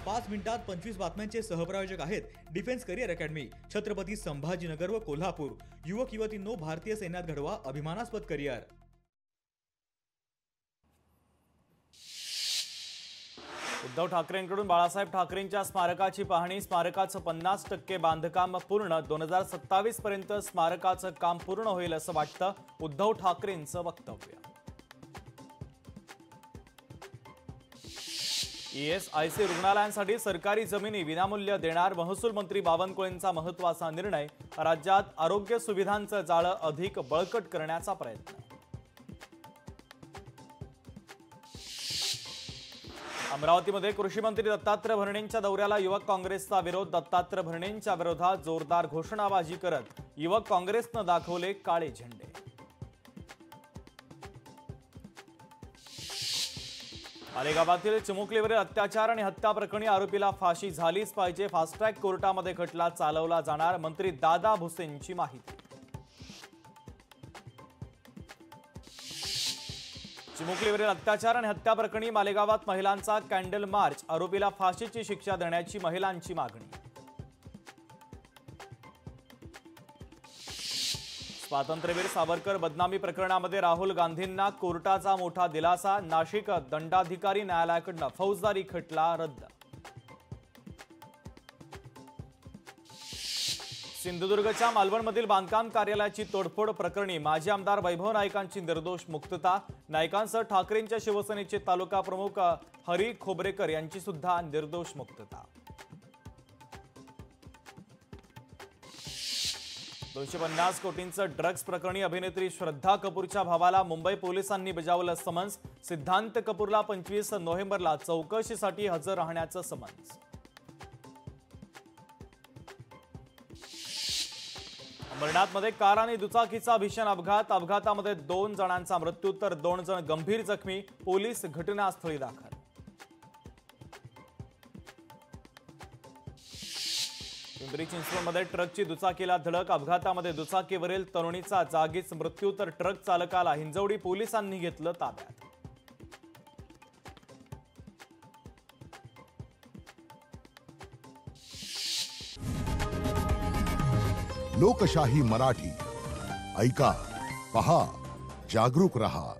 5 मिनिटात 25 बातम्यांचे सहप्रायोजक आहेत defence career academy, Chhatrapati Sambhajinagar व कोल्हापूर। युवक युवतींनो, भारतीय सैन्यात घडवा अभिमानास्पद करिअर। उद्धव ठाकरेंकडून बाळासाहेब ठाकरेंच्या स्मारकाची पाहणी। स्मारकाचं 50% बांधकाम पूर्ण, 2027 पर्यंत स्मारकाचं काम पूर्ण होईल असं वाटतं, उद्धव ठाकरेंचं वक्तव्य। ESIC रुग्णालयांसाठी सरकारी जमिनी विनामूल्य देणार, महसूल मंत्री बावनकुळेंचा महत्त्वाचा निर्णय। राज्यात आरोग्य सुविधांचं जाळं अधिक बळकट करण्याचा प्रयत्न। अमरावतीमध्ये कृषी मंत्री दत्तात्रय भरणेंच्या दौऱ्याला युवक काँग्रेसचा विरोध। दत्तात्रय भरणेंच्या विरोधात जोरदार घोषणाबाजी करत युवक काँग्रेसनं दाखवले काळे झेंडे। मालेगावातील चिमुकलीवरील अत्याचार आणि हत्या प्रकरणी आरोपीला फाशी झालीच पाहिजे, फास्ट ट्रॅक कोर्टामध्ये खटला चालवला जाणार, मंत्री दादा भुसेंची माहिती। चिमुकलीवरील अत्याचार आणि हत्या प्रकरणी मालेगावात महिलांचा कॅन्डल मार्च, आरोपीला फाशीची शिक्षा देण्याची महिलांची मागणी। स्वातंत्र्यवीर सावरकर बदनामी प्रकरणामध्ये राहुल गांधींना कोर्टाचा मोठा दिलासा। नाशिक दंडाधिकारी न्यायालयाकडून फौजदारी खटला रद्द। सिंधुदुर्गच्या मालवणमधील बांधकाम कार्यालयाची तोडफोड प्रकरणी माजी आमदार वैभव नाईकांची निर्दोष मुक्तता। नाईकांसह ठाकरेंच्या शिवसेनेचे तालुका प्रमुख हरी खोबरेकर यांची सुद्धा निर्दोष मुक्तता। 250 कोटींचं ड्रग्ज प्रकरणी अभिनेत्री श्रद्धा कपूरच्या भावाला मुंबई पोलिसांनी बजावलं समन्स। सिद्धांत कपूरला 25 नोव्हेंबरला चौकशीसाठी हजर राहण्याचं समन्स। अंबरनाथमध्ये कार आणि दुचाकीचा भीषण अपघात, अपघातामध्ये 2 जणांचा मृत्यू तर 2 जण गंभीर जखमी, पोलीस घटनास्थळी दाखल। पिंपरी चिंचवडमध्ये ट्रकची दुचाकीला धडक, अपघातामध्ये दुचाकीवरील तरुणीचा जागीच मृत्यू तर ट्रक चालकाला हिंजवडी पोलिसांनी घेतलं ताब्यात। लोकशाही मराठी ऐका, पहा, जागरूक रहा।